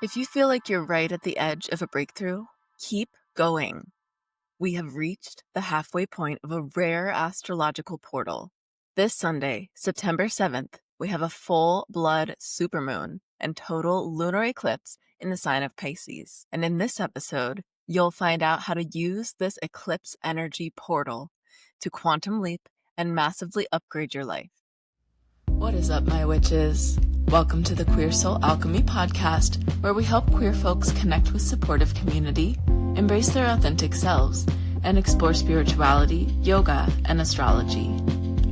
If you feel like you're right at the edge of a breakthrough, keep going. We have reached the halfway point of a rare astrological portal. This Sunday, September 7th, we have a full blood supermoon and total lunar eclipse in the sign of Pisces. And in this episode, you'll find out how to use this eclipse energy portal to quantum leap and massively upgrade your life. What is up, my witches? Welcome to the Queer Soul Alchemy podcast, where we help queer folks connect with supportive community, embrace their authentic selves, and explore spirituality, yoga, and astrology.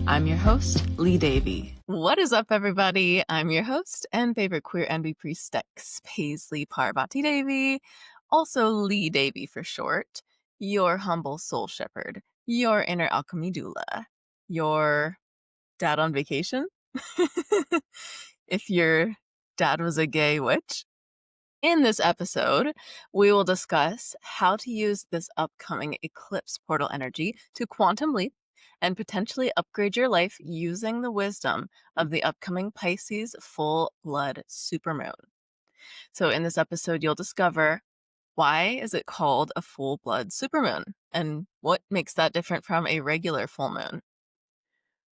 I'm your host, Lee Davey. What is up, everybody? I'm your host and favorite queer envy priestess, Paisley Parvati Davey, also Lee Davey for short, your humble soul shepherd, your inner alchemy doula, your dad on vacation? If your dad was a gay witch. In this episode, we will discuss how to use this upcoming eclipse portal energy to quantum leap and potentially upgrade your life using the wisdom of the upcoming Pisces full blood supermoon. So in this episode, you'll discover why is it called a full blood supermoon and what makes that different from a regular full moon.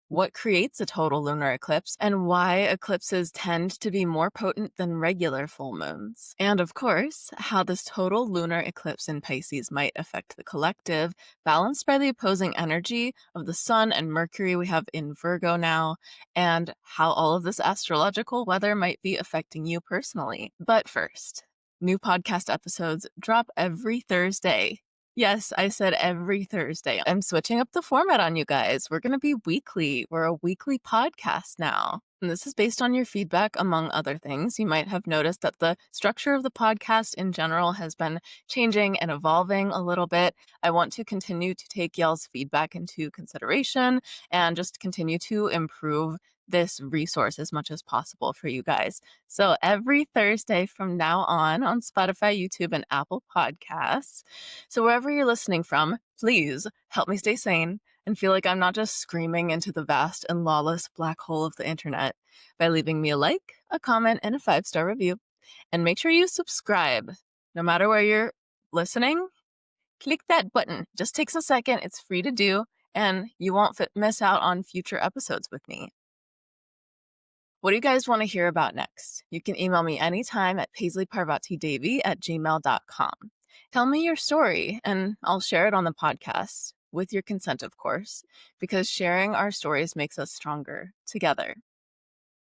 What creates a total lunar eclipse, and why eclipses tend to be more potent than regular full moons. And of course, how this total lunar eclipse in Pisces might affect the collective, balanced by the opposing energy of the Sun and Mercury we have in Virgo now, and how all of this astrological weather might be affecting you personally. But first, new podcast episodes drop every Thursday. Yes, I said every Thursday. I'm switching up the format on you guys. We're going to be weekly. We're a weekly podcast now. And this is based on your feedback, among other things. You might have noticed that the structure of the podcast in general has been changing and evolving a little bit. I want to continue to take y'all's feedback into consideration and just continue to improve this resource as much as possible for you guys. So every Thursday from now on Spotify, YouTube, and Apple Podcasts. So wherever you're listening from, please help me stay sane and feel like I'm not just screaming into the vast and lawless black hole of the internet by leaving me a like, a comment, and a 5-star review. And make sure you subscribe. No matter where you're listening, click that button. It just takes a second. It's free to do, and you won't miss out on future episodes with me. What do you guys want to hear about next? You can email me anytime at paisleyparvatidavy@gmail.com. Tell me your story, and I'll share it on the podcast, with your consent, of course, because sharing our stories makes us stronger together.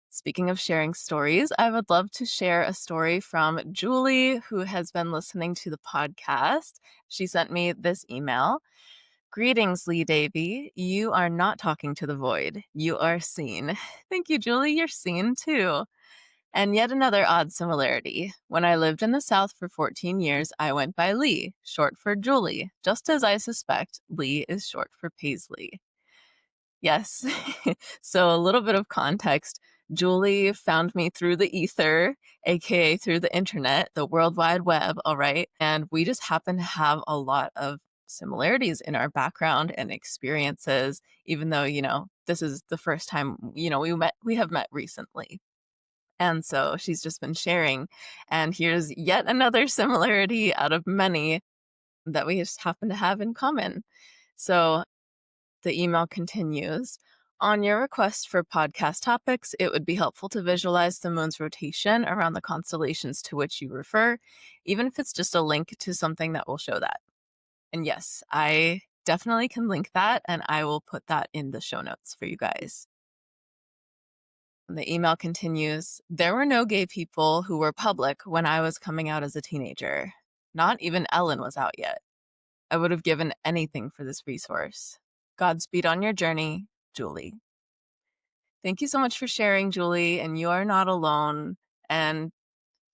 Speaking of sharing stories, I would love to share a story from Julie, who has been listening to the podcast. She sent me this email. Greetings, Lee Davey. You are not talking to the void. You are seen. Thank you, Julie. You're seen too. And yet another odd similarity. When I lived in the South for 14 years, I went by Lee, short for Julie, just as I suspect Lee is short for Paisley. Yes. So a little bit of context. Julie found me through the ether, aka through the internet, the World Wide Web, all right? And we just happen to have a lot of similarities in our background and experiences, even though, this is the first time, we have met recently. And so she's just been sharing. And here's yet another similarity out of many that we just happen to have in common. So the email continues. On your request for podcast topics, it would be helpful to visualize the moon's rotation around the constellations to which you refer, even if it's just a link to something that will show that. And yes, I definitely can link that, and I will put that in the show notes for you guys. And the email continues, there were no gay people who were public when I was coming out as a teenager. Not even Ellen was out yet. I would have given anything for this resource. Godspeed on your journey, Julie. Thank you so much for sharing, Julie, and you are not alone. And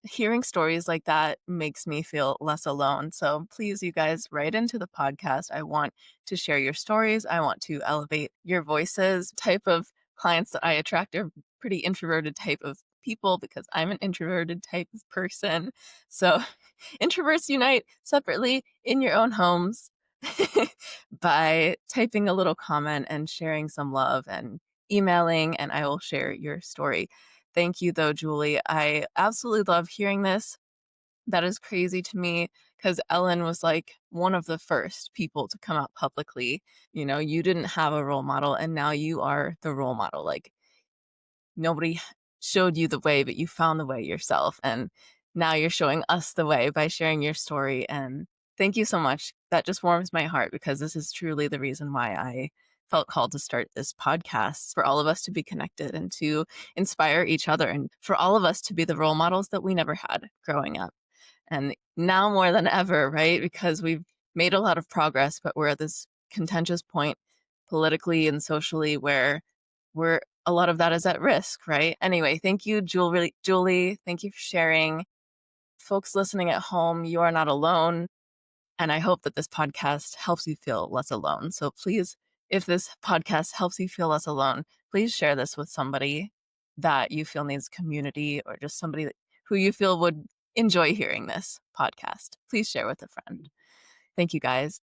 hearing stories like that makes me feel less alone. So please, you guys, write into the podcast. I want to share your stories. I want to elevate your voices. Type of clients that I attract are pretty introverted type of people because I'm an introverted type of person. So introverts unite separately in your own homes by typing a little comment and sharing some love and emailing, and I will share your story. Thank you, though, Julie. I absolutely love hearing this. That is crazy to me because Ellen was like one of the first people to come out publicly. You didn't have a role model and now you are the role model. Like nobody showed you the way, but you found the way yourself. And now you're showing us the way by sharing your story. And thank you so much. That just warms my heart because this is truly the reason why I felt called to start this podcast, for all of us to be connected and to inspire each other, and for all of us to be the role models that we never had growing up. And now more than ever, right? Because we've made a lot of progress, but we're at this contentious point politically and socially where a lot of that is at risk, right? Anyway, thank you, Julie. Thank you for sharing. Folks listening at home, you are not alone. And I hope that this podcast helps you feel less alone. So please, if this podcast helps you feel less alone, please share this with somebody that you feel needs community, or just somebody who you feel would enjoy hearing this podcast. Please share with a friend. Thank you, guys.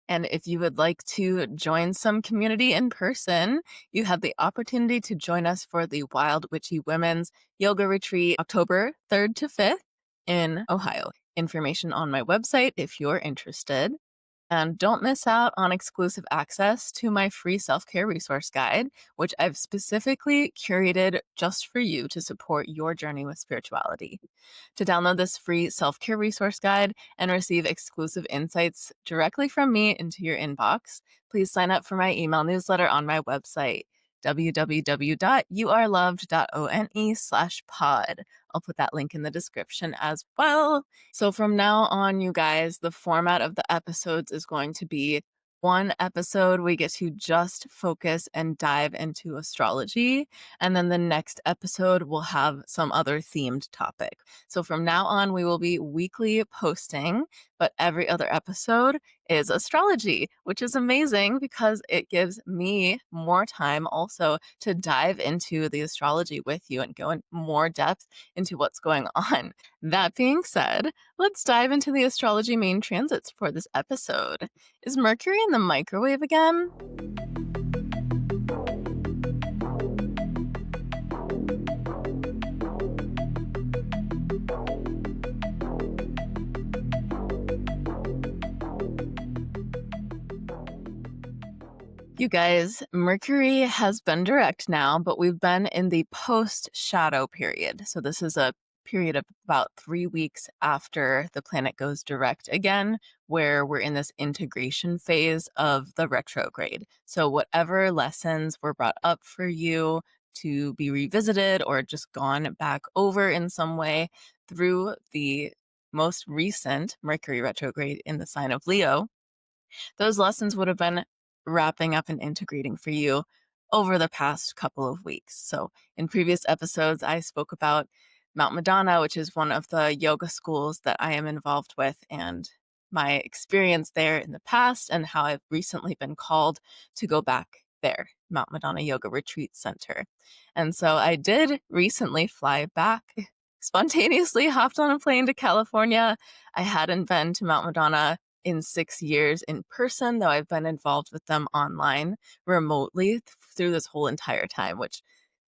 And if you would like to join some community in person, you have the opportunity to join us for the Wild Witchy Women's Yoga Retreat, October 3rd to 5th in Ohio. Information on my website if you're interested. And don't miss out on exclusive access to my free self-care resource guide, which I've specifically curated just for you to support your journey with spirituality. To download this free self-care resource guide and receive exclusive insights directly from me into your inbox, please sign up for my email newsletter on my website, www.yourloved.one/pod. I'll put that link in the description as well. So from now on, you guys, the format of the episodes is going to be one episode we get to just focus and dive into astrology, and then the next episode will have some other themed topic. So from now on, we will be weekly posting, but every other episode is astrology, which is amazing because it gives me more time also to dive into the astrology with you and go in more depth into what's going on. That being said, let's dive into the astrology main transits for this episode. Is Mercury in the microwave again? You guys, Mercury has been direct now, but we've been in the post-shadow period. So this is a period of about 3 weeks after the planet goes direct again, where we're in this integration phase of the retrograde. So whatever lessons were brought up for you to be revisited or just gone back over in some way through the most recent Mercury retrograde in the sign of Leo, those lessons would have been wrapping up and integrating for you over the past couple of weeks. So in previous episodes, I spoke about Mount Madonna, which is one of the yoga schools that I am involved with, and my experience there in the past and how I've recently been called to go back there, Mount Madonna Yoga Retreat Center. And so I did recently fly back, spontaneously hopped on a plane to California. I hadn't been to Mount Madonna in 6 years in person, though I've been involved with them online remotely through this whole entire time, which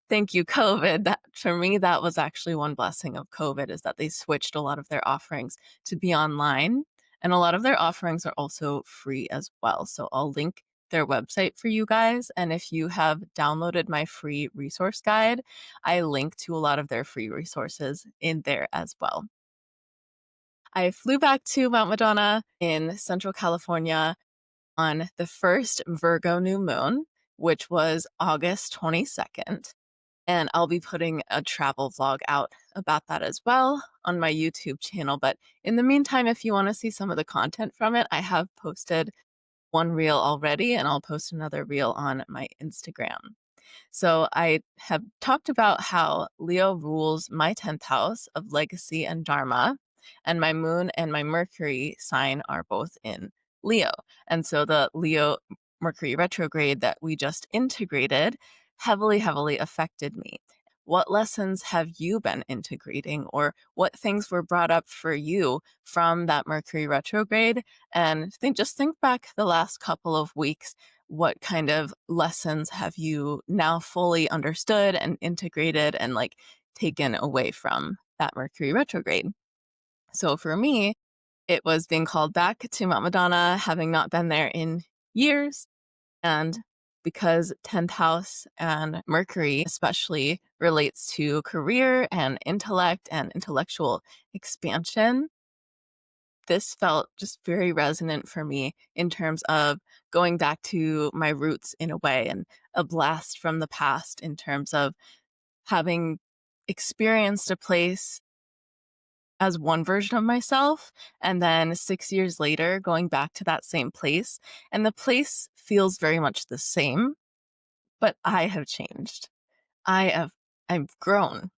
thank you, COVID. That for me, that was actually one blessing of COVID, is that they switched a lot of their offerings to be online. And a lot of their offerings are also free as well. So I'll link their website for you guys. And if you have downloaded my free resource guide, I link to a lot of their free resources in there as well. I flew back to Mount Madonna in Central California on the first Virgo new moon, which was August 22nd. And I'll be putting a travel vlog out about that as well on my YouTube channel. But in the meantime, if you want to see some of the content from it, I have posted one reel already, and I'll post another reel on my Instagram. So I have talked about how Leo rules my 10th house of legacy and dharma, and my moon and my Mercury sign are both in Leo. And so the Leo Mercury retrograde that we just integrated heavily, heavily affected me. What lessons have you been integrating, or what things were brought up for you from that Mercury retrograde? And just think back the last couple of weeks. What kind of lessons have you now fully understood and integrated and taken away from that Mercury retrograde. So for me, it was being called back to Mount Madonna, having not been there in years. And because 10th house and Mercury especially relates to career and intellect and intellectual expansion, this felt just very resonant for me in terms of going back to my roots in a way, and a blast from the past in terms of having experienced a place as one version of myself, and then 6 years later going back to that same place. And the place feels very much the same, but I have changed. I've grown,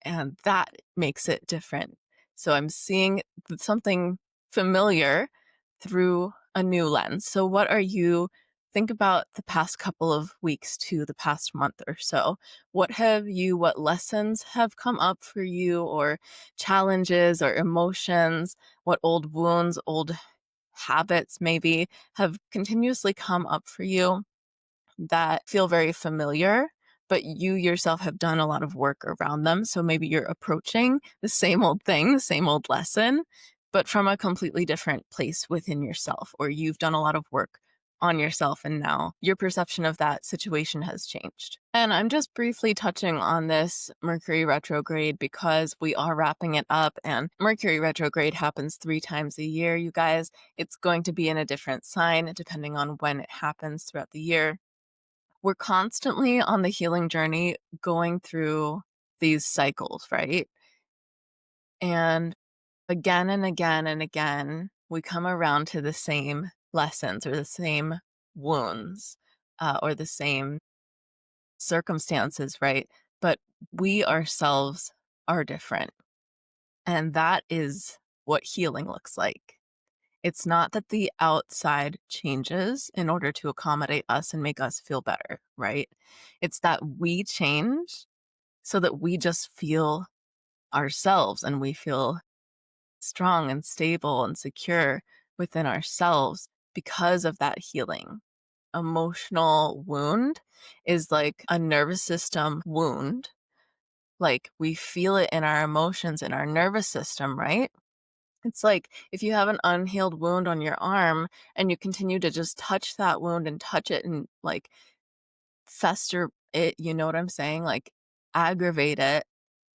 and that makes it different. So I'm seeing something familiar through a new lens. So what are you think about the past couple of weeks to the past month or so? What lessons have come up for you, or challenges or emotions? What old wounds, old habits maybe have continuously come up for you that feel very familiar, but you yourself have done a lot of work around them? So maybe you're approaching the same old thing, the same old lesson, but from a completely different place within yourself, or you've done a lot of work on yourself and now your perception of that situation has changed. And I'm just briefly touching on this Mercury retrograde because we are wrapping it up, and Mercury retrograde happens 3 times a year, you guys. It's going to be in a different sign depending on when it happens throughout the year. We're constantly on the healing journey going through these cycles, right? And again and again and again, we come around to the same lessons or the same wounds, or the same circumstances, right? But we ourselves are different. And that is what healing looks like. It's not that the outside changes in order to accommodate us and make us feel better, right? It's that we change so that we just feel ourselves, and we feel strong and stable and secure within ourselves because of that healing. Emotional wound is like a nervous system wound. Like, we feel it in our emotions, in our nervous system, right? It's like if you have an unhealed wound on your arm and you continue to just touch that wound and touch it and like fester it, you know what I'm saying? Like, aggravate it,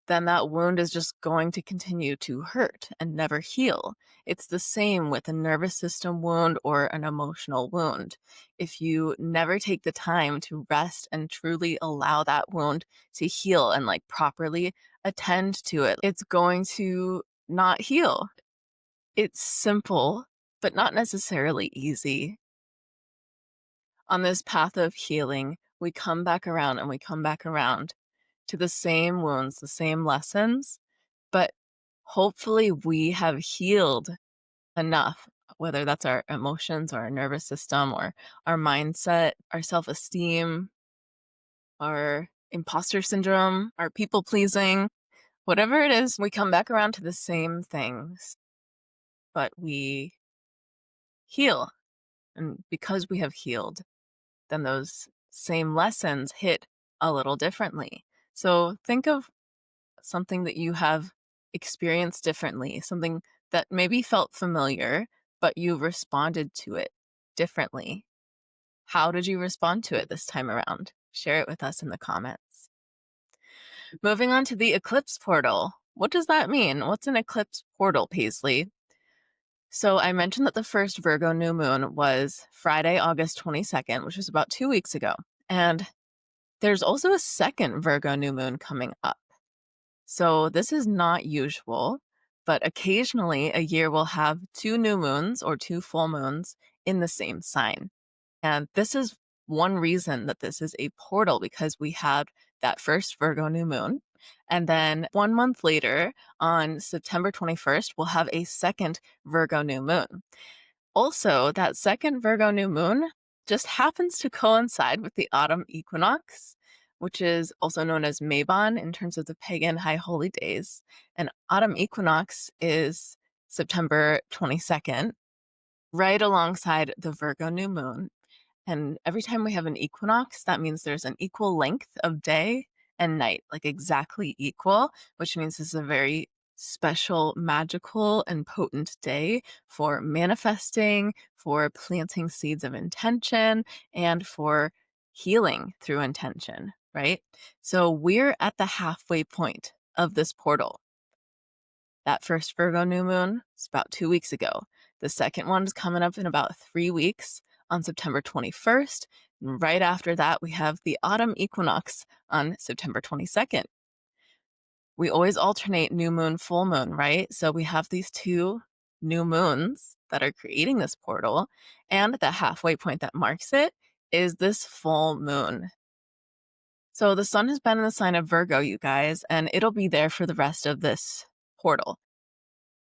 then that wound is just going to continue to hurt and never heal. It's the same with a nervous system wound or an emotional wound. If you never take the time to rest and truly allow that wound to heal and like properly attend to it, it's going to not heal. It's simple, but not necessarily easy. On this path of healing, we come back around and we come back around to the same wounds, the same lessons, but hopefully we have healed enough, whether that's our emotions or our nervous system or our mindset, our self-esteem, our imposter syndrome, our people pleasing, whatever it is, we come back around to the same things, but we heal. And because we have healed, then those same lessons hit a little differently. So think of something that you have experienced differently, something that maybe felt familiar, but you responded to it differently. How did you respond to it this time around? Share it with us in the comments. Moving on to the eclipse portal. What does that mean? What's an eclipse portal, Paisley? So I mentioned that the first Virgo new moon was Friday, August 22nd, which was about 2 weeks ago. And there's also a second Virgo new moon coming up. So this is not usual, but occasionally a year will have 2 new moons or 2 full moons in the same sign. And this is one reason that this is a portal, because we had that first Virgo new moon. And then 1 month later, on September 21st, we'll have a second Virgo new moon. Also, that second Virgo new moon just happens to coincide with the autumn equinox, which is also known as Mabon in terms of the pagan high holy days. And autumn equinox is September 22nd, right alongside the Virgo new moon. And every time we have an equinox, that means there's an equal length of day and night, like exactly equal, which means this is a very special, magical, and potent day for manifesting, for planting seeds of intention, and for healing through intention, right? So we're at the halfway point of this portal. That first Virgo new moon is about 2 weeks ago. The second one is coming up in about 3 weeks on September 21st. And right after that, we have the autumn equinox on September 22nd. We always alternate new moon, full moon, right? So we have these two new moons that are creating this portal. And the halfway point that marks it is this full moon. So the sun has been in the sign of Virgo, you guys, and it'll be there for the rest of this portal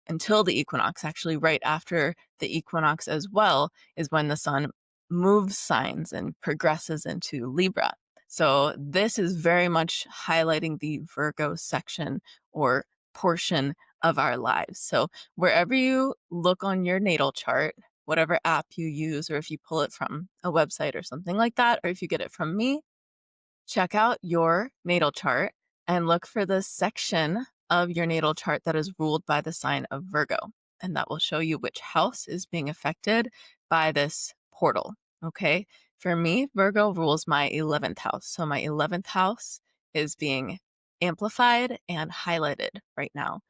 until the equinox. Actually, right after the equinox as well is when the sun moves signs and progresses into Libra. So this is very much highlighting the Virgo section or portion of our lives. So wherever you look on your natal chart, whatever app you use, or if you pull it from a website or something like that, or if you get it from me, check out your natal chart and look for the section of your natal chart that is ruled by the sign of Virgo. And that will show you which house is being affected by this portal. Okay. For me, Virgo rules my 11th house. So my 11th house is being amplified and highlighted right now.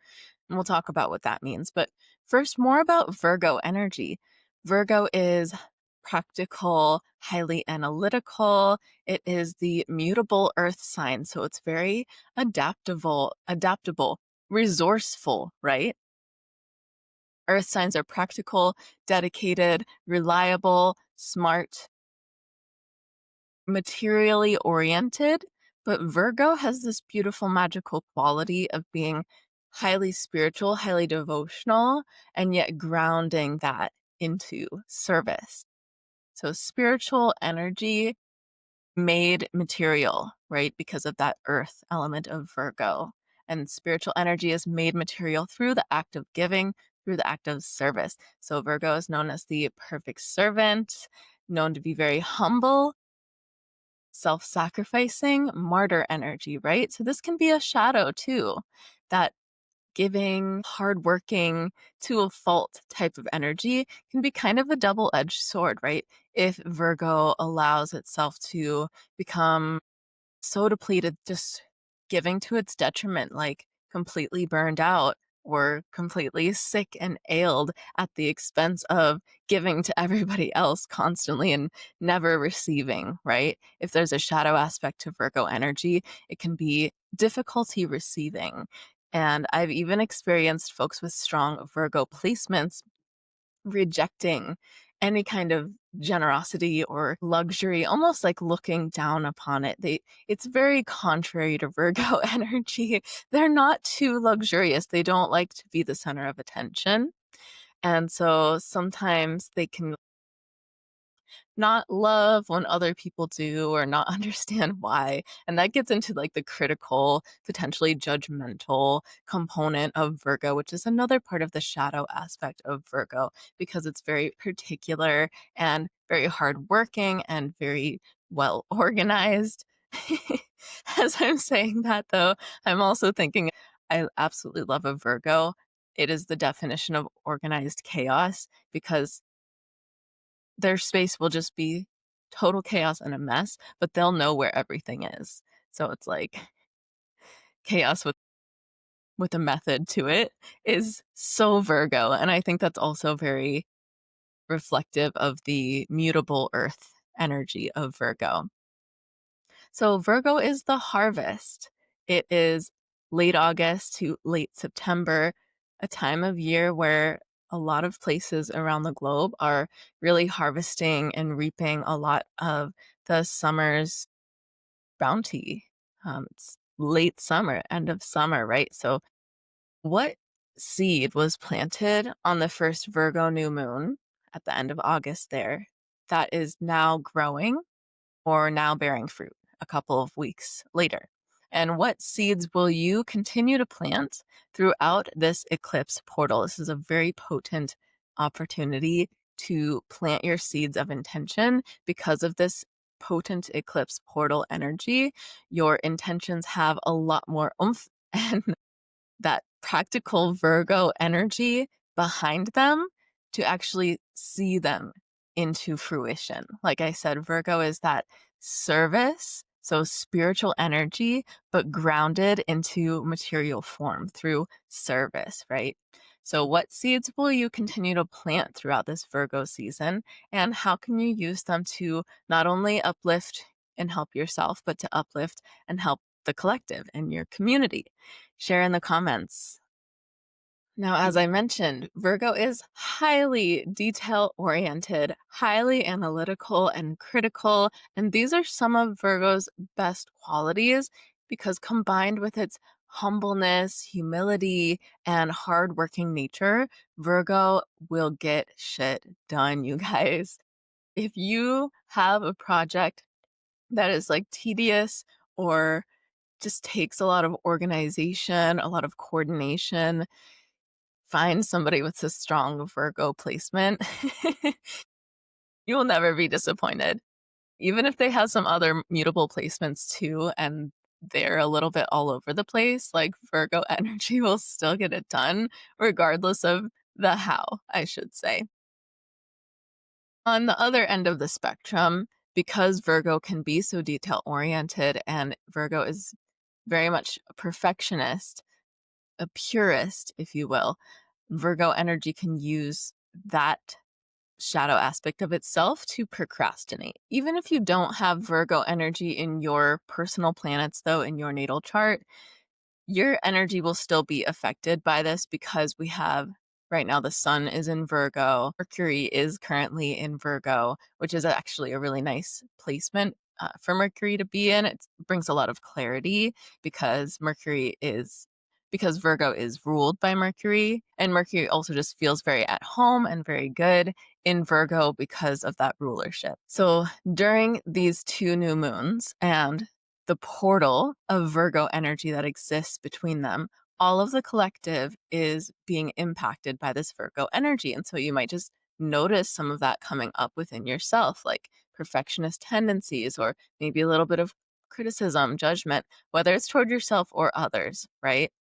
And we'll talk about what that means. But first, more about Virgo energy. Virgo is practical, highly analytical. It is the mutable earth sign. So it's very adaptable, resourceful, right? Earth signs are practical, dedicated, reliable, smart, materially oriented, but Virgo has this beautiful magical quality of being highly spiritual, highly devotional, and yet grounding that into service. So spiritual energy made material, right? Because of that earth element of Virgo. And spiritual energy is made material through the act of giving, through the act of service. So Virgo is known as the perfect servant, known to be very humble, self-sacrificing, martyr energy, right? So this can be a shadow too, that giving, hardworking, to a fault type of energy can be kind of a double-edged sword, right? If Virgo allows itself to become so depleted, just giving to its detriment, like completely burned out or completely sick and ailed at the expense of giving to everybody else constantly and never receiving, right? If there's a shadow aspect to Virgo energy, it can be difficulty receiving. And I've even experienced folks with strong Virgo placements rejecting any kind of generosity or luxury, almost like looking down upon it. It's very contrary to Virgo energy. They're not too luxurious. They don't like to be the center of attention. And so sometimes they can not love when other people do or not understand why. And that gets into like the critical, potentially judgmental component of Virgo, which is another part of the shadow aspect of Virgo because it's very particular and very hardworking and very well organized. As I'm saying that, though, I'm also thinking I absolutely love a Virgo. It is the definition of organized chaos because their space will just be total chaos and a mess, but they'll know where everything is. So it's like chaos with a method to it is so Virgo. And I think that's also very reflective of the mutable earth energy of Virgo. So Virgo is the harvest. It is late August to late September, a time of year where a lot of places around the globe are really harvesting and reaping a lot of the summer's bounty. It's late summer, end of summer, right? So what seed was planted on the first Virgo new moon at the end of August there that is now growing or now bearing fruit a couple of weeks later? And what seeds will you continue to plant throughout this eclipse portal? This is a very potent opportunity to plant your seeds of intention because of this potent eclipse portal energy, your intentions have a lot more oomph and that practical Virgo energy behind them to actually see them into fruition. Like I said, Virgo is that service, so spiritual energy, but grounded into material form through service, right? So, what seeds will you continue to plant throughout this Virgo season? And how can you use them to not only uplift and help yourself, but to uplift and help the collective and your community? Share in the comments. Now, as I mentioned, Virgo is highly detail oriented, highly analytical and critical. And these are some of Virgo's best qualities because combined with its humbleness, humility, and hardworking nature, Virgo will get shit done, you guys. If you have a project that is like tedious or just takes a lot of organization, a lot of coordination, find somebody with a strong Virgo placement. You will never be disappointed. Even if they have some other mutable placements too, and they're a little bit all over the place, like Virgo energy will still get it done, regardless of the how, I should say. On the other end of the spectrum, because Virgo can be so detail oriented and Virgo is very much a perfectionist, a purist, if you will, Virgo energy can use that shadow aspect of itself to procrastinate. Even if you don't have Virgo energy in your personal planets, though, in your natal chart, your energy will still be affected by this because we have right now the sun is in Virgo, Mercury is currently in Virgo, which is actually a really nice placement for Mercury to be in. It brings a lot of clarity because Virgo is ruled by Mercury, and Mercury also just feels very at home and very good in Virgo because of that rulership. So during these two new moons and the portal of Virgo energy that exists between them, all of the collective is being impacted by this Virgo energy. And so you might just notice some of that coming up within yourself, like perfectionist tendencies, or maybe a little bit of criticism, judgment, whether it's toward yourself or others, right?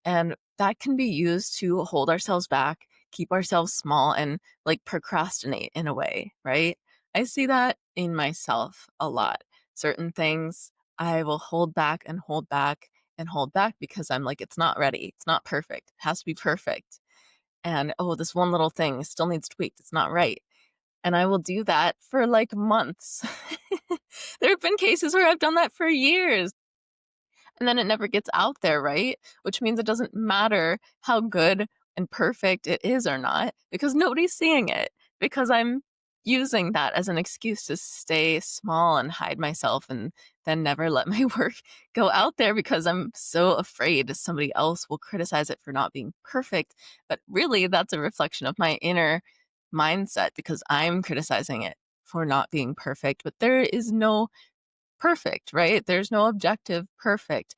And that can be used to hold ourselves back, keep ourselves small, and like procrastinate in a way, right? I see that in myself a lot. Certain things I will hold back and hold back and hold back because I'm like, it's not ready. It's not perfect. It has to be perfect. And oh, this one little thing still needs tweaked. It's not right. And I will do that for like months. There have been cases where I've done that for years. And then it never gets out there, right? Which means it doesn't matter how good and perfect it is or not because nobody's seeing it because I'm using that as an excuse to stay small and hide myself and then never let my work go out there because I'm so afraid somebody else will criticize it for not being perfect. But really, that's a reflection of my inner mindset because I'm criticizing it for not being perfect. But there is no perfect, right? There's no objective perfect.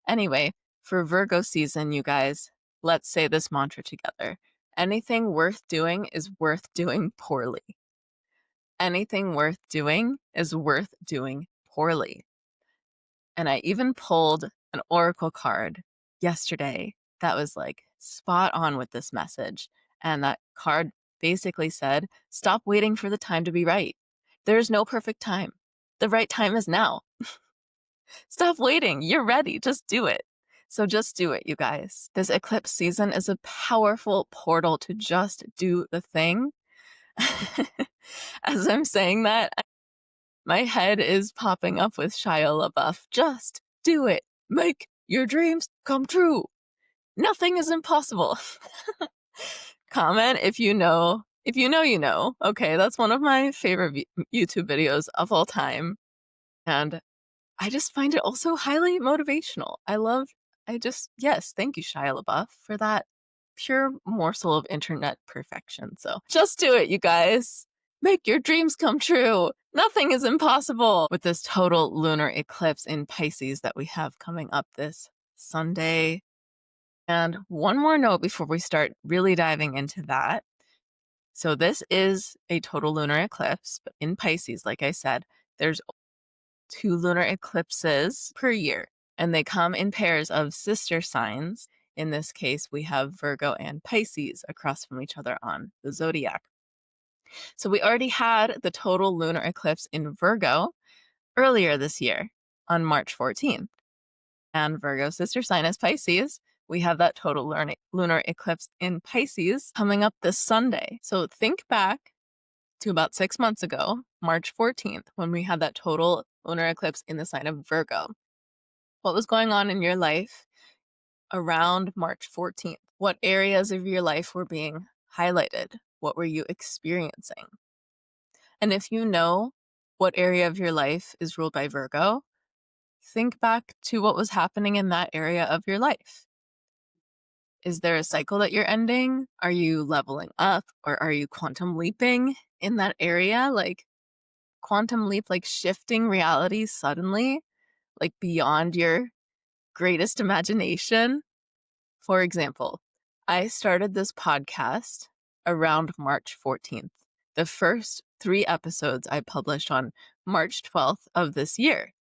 Anyway, for Virgo season, you guys, let's say this mantra together. Anything worth doing is worth doing poorly. Anything worth doing is worth doing poorly. And I even pulled an oracle card yesterday that was like spot on with this message. And that card basically said, stop waiting for the time to be right. There's no perfect time. The right time is now. Stop waiting. You're ready. Just do it. So just do it, you guys. This eclipse season is a powerful portal to just do the thing. As I'm saying that, my head is popping up with Shia LaBeouf. Just do it. Make your dreams come true. Nothing is impossible. Comment if you know. If you know, you know. Okay, that's one of my favorite YouTube videos of all time. And I just find it also highly motivational. Yes, thank you, Shia LaBeouf, for that pure morsel of internet perfection. So just do it, you guys. Make your dreams come true. Nothing is impossible with this total lunar eclipse in Pisces that we have coming up this Sunday. And one more note before we start really diving into that. So this is a total lunar eclipse, but in Pisces, like I said, there's 2 lunar eclipses per year, and they come in pairs of sister signs. In this case, we have Virgo and Pisces across from each other on the zodiac. So we already had the total lunar eclipse in Virgo earlier this year on March 14th. And Virgo's sister sign is Pisces. We have that total lunar eclipse in Pisces coming up this Sunday. So think back to about 6 months ago, March 14th, when we had that total lunar eclipse in the sign of Virgo. What was going on in your life around March 14th? What areas of your life were being highlighted? What were you experiencing? And if you know what area of your life is ruled by Virgo, think back to what was happening in that area of your life. Is there a cycle that you're ending? Are you leveling up, or are you quantum leaping in that area? Like quantum leap, like shifting reality suddenly, like beyond your greatest imagination. For example, I started this podcast around March 14th. The first 3 episodes I published on March 12th of this year.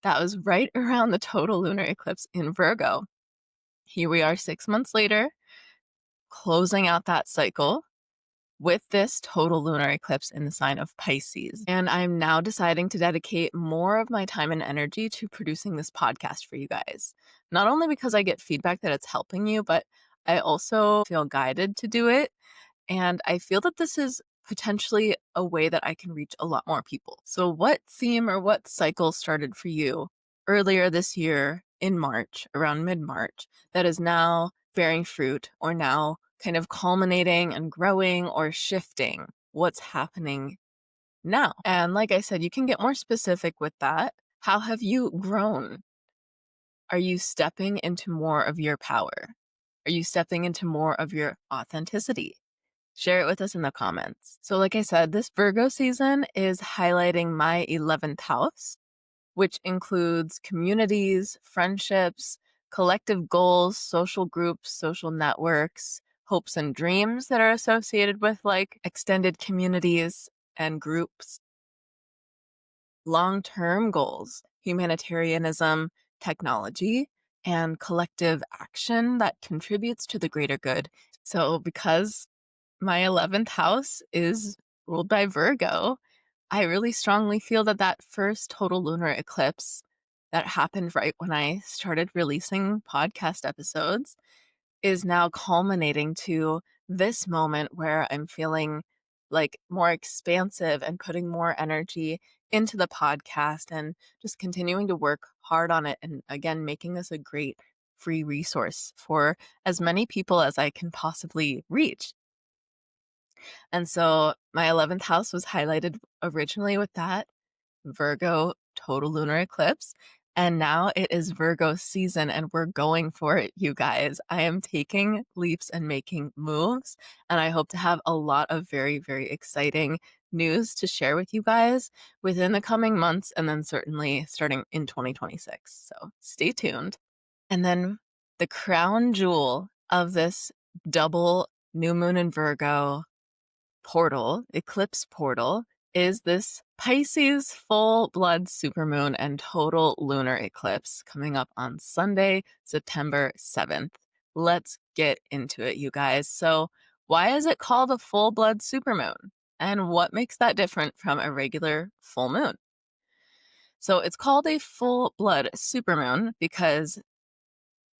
That was right around the total lunar eclipse in Virgo. Here we are 6 months later, closing out that cycle with this total lunar eclipse in the sign of Pisces. And I'm now deciding to dedicate more of my time and energy to producing this podcast for you guys. Not only because I get feedback that it's helping you, but I also feel guided to do it. And I feel that this is potentially a way that I can reach a lot more people. So what theme or what cycle started for you earlier this year in March, around mid-March, that is now bearing fruit, or now kind of culminating and growing or shifting? What's happening now? And like I said, you can get more specific with that. How have you grown? Are you stepping into more of your power? Are you stepping into more of your authenticity? Share it with us in the comments. So like I said, this Virgo season is highlighting my 11th house, which includes communities, friendships, collective goals, social groups, social networks, hopes and dreams that are associated with like extended communities and groups, long-term goals, humanitarianism, technology, and collective action that contributes to the greater good. So because my 11th house is ruled by Virgo, I really strongly feel that that first total lunar eclipse that happened right when I started releasing podcast episodes is now culminating to this moment where I'm feeling like more expansive and putting more energy into the podcast and just continuing to work hard on it. And again, making this a great free resource for as many people as I can possibly reach. And so my 11th house was highlighted originally with that Virgo total lunar eclipse. And now it is Virgo season, and we're going for it, you guys. I am taking leaps and making moves, and I hope to have a lot of very, very exciting news to share with you guys within the coming months, and then certainly starting in 2026. So stay tuned. And then the crown jewel of this double new moon in Virgo portal, eclipse portal, is this Pisces full blood supermoon and total lunar eclipse coming up on Sunday, September 7th. Let's get into it, you guys. So, why is it called a full blood supermoon? And what makes that different from a regular full moon? So, it's called a full blood supermoon because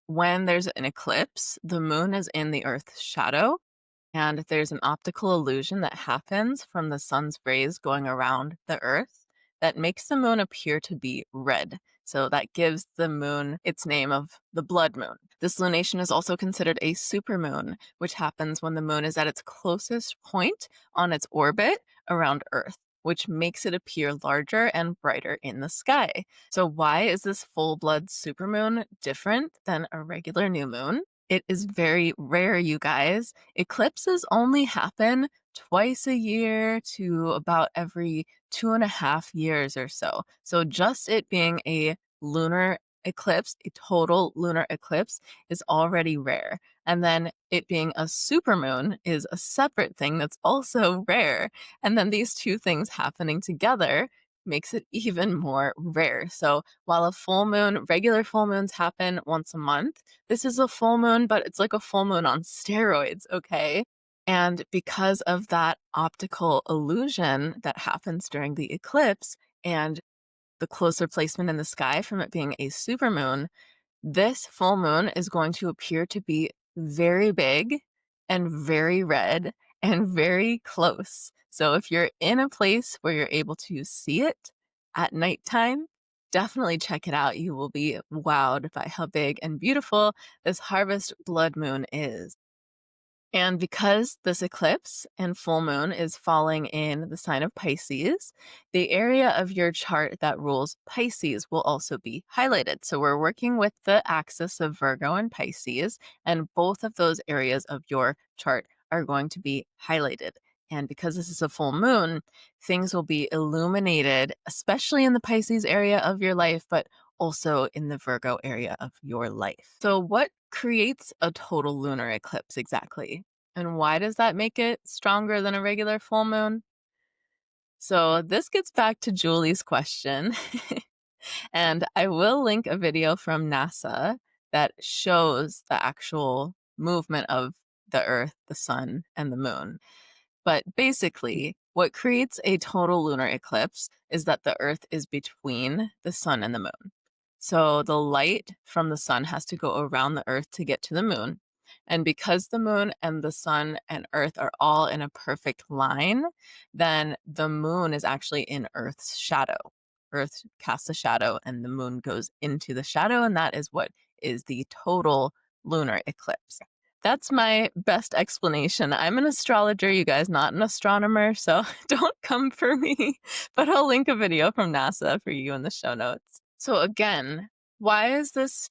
when there's an eclipse, the moon is in the Earth's shadow. And there's an optical illusion that happens from the sun's rays going around the Earth that makes the moon appear to be red. So that gives the moon its name of the blood moon. This lunation is also considered a supermoon, which happens when the moon is at its closest point on its orbit around Earth, which makes it appear larger and brighter in the sky. So why is this full blood supermoon different than a regular new moon? It is very rare, you guys. Eclipses only happen twice a year to about every 2.5 years or so. So just it being a lunar eclipse, a total lunar eclipse, is already rare. And then it being a supermoon is a separate thing that's also rare. And then these two things happening together makes it even more rare. So while a full moon, regular full moons happen once a month, this is a full moon, but it's like a full moon on steroids, okay? And because of that optical illusion that happens during the eclipse and the closer placement in the sky from it being a supermoon, this full moon is going to appear to be very big and very red and very close. So if you're in a place where you're able to see it at nighttime, definitely check it out. You will be wowed by how big and beautiful this harvest blood moon is. And because this eclipse and full moon is falling in the sign of Pisces, the area of your chart that rules Pisces will also be highlighted. So we're working with the axis of Virgo and Pisces, and both of those areas of your chart are going to be highlighted. And because this is a full moon, things will be illuminated, especially in the Pisces area of your life, but also in the Virgo area of your life. So, what creates a total lunar eclipse exactly? And why does that make it stronger than a regular full moon? So, this gets back to Julie's question. And I will link a video from NASA that shows the actual movement of the Earth, the Sun, and the Moon. But basically, what creates a total lunar eclipse is that the Earth is between the Sun and the Moon. So the light from the Sun has to go around the Earth to get to the Moon. And because the Moon and the Sun and Earth are all in a perfect line, then the Moon is actually in Earth's shadow. Earth casts a shadow and the Moon goes into the shadow, and that is what is the total lunar eclipse. That's my best explanation. I'm an astrologer, you guys, not an astronomer, so don't come for me. But I'll link a video from NASA for you in the show notes. So again, why is this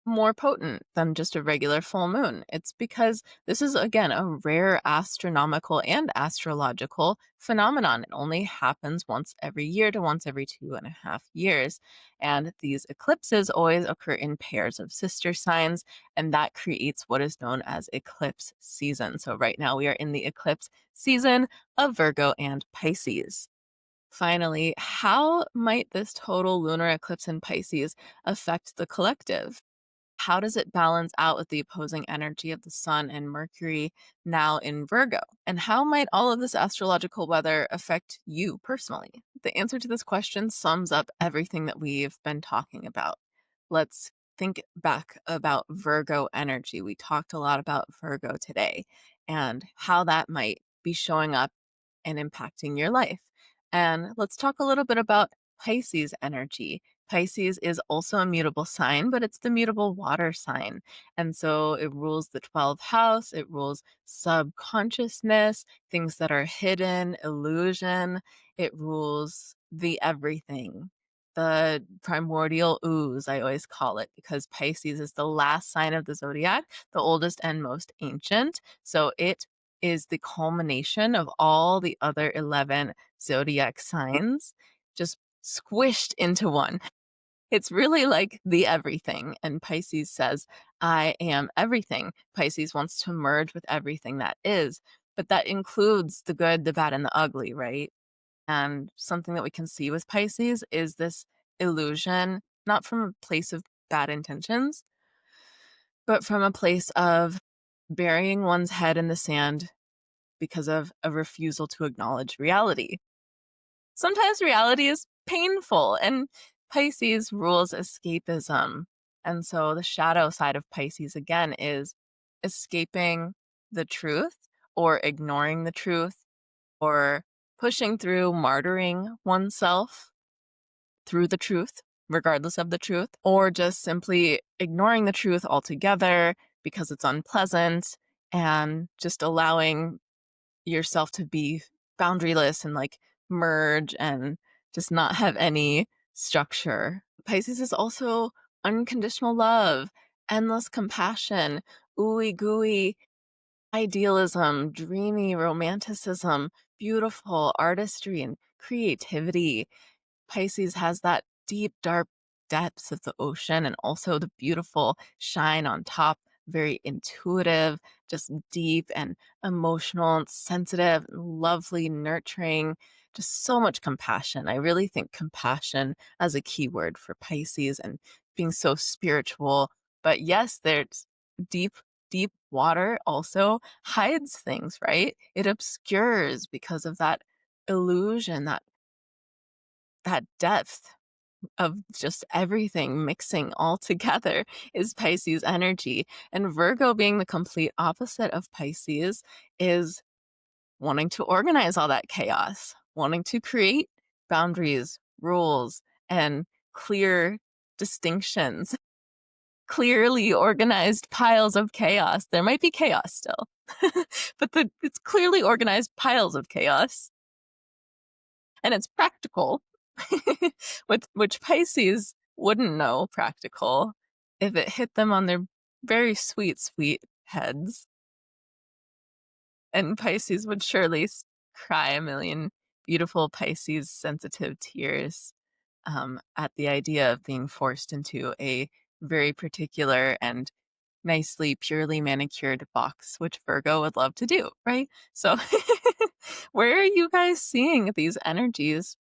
more potent than just a regular full moon? It's because this is, again, a rare astronomical and astrological phenomenon. It only happens once every year to once every 2.5 years. And these eclipses always occur in pairs of sister signs, and that creates what is known as eclipse season. So right now we are in the eclipse season of Virgo and Pisces. Finally, how might this total lunar eclipse in Pisces affect the collective? How does it balance out with the opposing energy of the Sun and Mercury now in Virgo? And how might all of this astrological weather affect you personally? The answer to this question sums up everything that we've been talking about. Let's think back about Virgo energy. We talked a lot about Virgo today and how that might be showing up and impacting your life. And let's talk a little bit about Pisces energy. Pisces is also a mutable sign, but it's the mutable water sign. And so it rules the 12th house, it rules subconsciousness, things that are hidden, illusion, it rules the everything. The primordial ooze, I always call it, because Pisces is the last sign of the zodiac, the oldest and most ancient. So it is the culmination of all the other 11 zodiac signs just squished into one. It's really like the everything. And Pisces says, I am everything. Pisces wants to merge with everything that is, but that includes the good, the bad, and the ugly, right? And something that we can see with Pisces is this illusion, not from a place of bad intentions, but from a place of burying one's head in the sand because of a refusal to acknowledge reality. Sometimes reality is painful, and Pisces rules escapism. And so the shadow side of Pisces, again, is escaping the truth or ignoring the truth or pushing through martyring oneself through the truth, regardless of the truth, or just simply ignoring the truth altogether because it's unpleasant and just allowing yourself to be boundaryless and like merge and just not have any structure. Pisces is also unconditional love, endless compassion, ooey gooey idealism, dreamy romanticism, beautiful artistry and creativity. Pisces has that deep, dark depths of the ocean and also the beautiful shine on top, very intuitive, just deep and emotional and sensitive, lovely, nurturing, just so much compassion. I really think compassion as a keyword for Pisces and being so spiritual. But yes, there's deep water also hides things, right? It obscures because of that illusion, that depth of just everything mixing all together is Pisces energy. And Virgo, being the complete opposite of Pisces, is wanting to organize all that chaos, wanting to create boundaries, rules, and clear distinctions, clearly organized piles of chaos. There might be chaos still, but it's clearly organized piles of chaos. And it's practical, which Pisces wouldn't know practical if it hit them on their very sweet heads. And Pisces would surely cry a million beautiful Pisces sensitive tears at the idea of being forced into a very particular and nicely, purely manicured box, which Virgo would love to do, right? So, where are you guys seeing these energies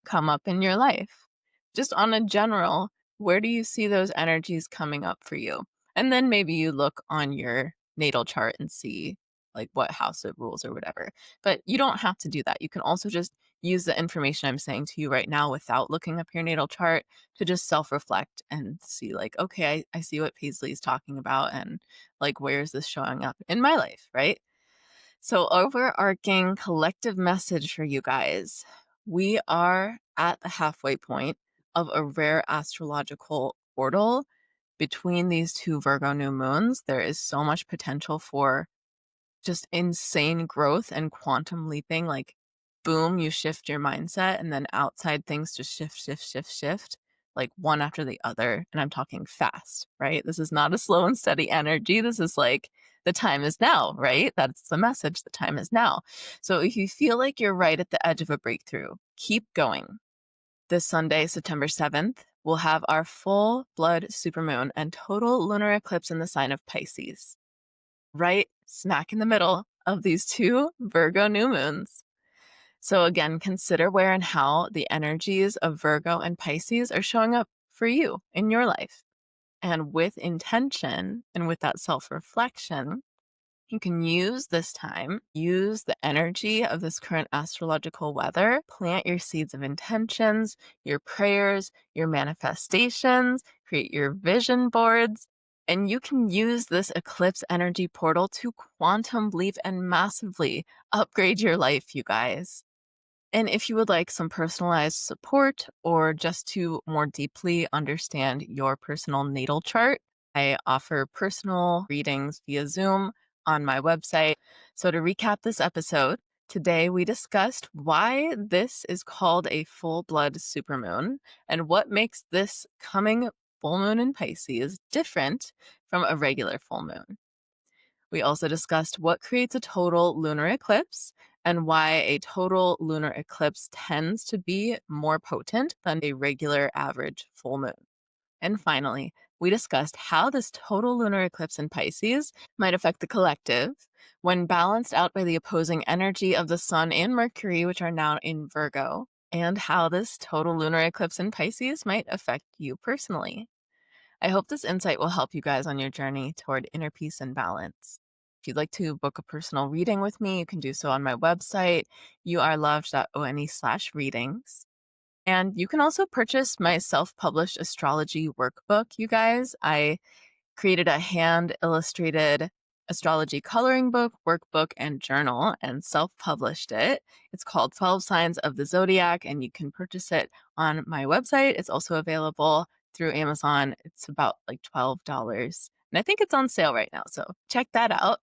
come up in your life? Just on a general, where do you see those energies coming up for you? And then maybe you look on your natal chart and see like what house it rules or whatever. But you don't have to do that. You can also just use the information I'm saying to you right now without looking up your natal chart to just self-reflect and see like, okay, I see what Paisley's talking about and like, where is this showing up in my life, right? So, overarching collective message for you guys. We are at the halfway point of a rare astrological portal between these two Virgo new moons. There is so much potential for just insane growth and quantum leaping. Like, boom, you shift your mindset, and then outside things just shift, like one after the other. And I'm talking fast, right? This is not a slow and steady energy. This is like the time is now, right? That's the message. The time is now. So if you feel like you're right at the edge of a breakthrough, keep going. This Sunday, September 7th, we'll have our full blood supermoon and total lunar eclipse in the sign of Pisces, right smack in the middle of these two Virgo new moons. So again, consider where and how the energies of Virgo and Pisces are showing up for you in your life. And with intention and with that self-reflection, you can use this time, use the energy of this current astrological weather, plant your seeds of intentions, your prayers, your manifestations, create your vision boards, and you can use this eclipse energy portal to quantum leap and massively upgrade your life, you guys. And if you would like some personalized support or just to more deeply understand your personal natal chart, I offer personal readings via Zoom on my website. So to recap this episode, today we discussed why this is called a full blood supermoon and what makes this coming full moon in Pisces different from a regular full moon. We also discussed what creates a total lunar eclipse and why a total lunar eclipse tends to be more potent than a regular average full moon. And finally, we discussed how this total lunar eclipse in Pisces might affect the collective when balanced out by the opposing energy of the Sun and Mercury, which are now in Virgo, and how this total lunar eclipse in Pisces might affect you personally. I hope this insight will help you guys on your journey toward inner peace and balance. If you'd like to book a personal reading with me, you can do so on my website, youareloved.one/readings. And you can also purchase my self-published astrology workbook, you guys. I created a hand-illustrated astrology coloring book, workbook, and journal and self-published it. It's called 12 Signs of the Zodiac, and you can purchase it on my website. It's also available through Amazon. It's about like $12. And I think it's on sale right now, so check that out.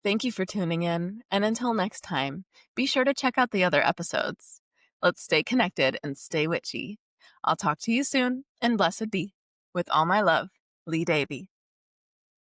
Thank you for tuning in, and until next time, be sure to check out the other episodes. Let's stay connected and stay witchy. I'll talk to you soon, and blessed be. With all my love, Lee Davy.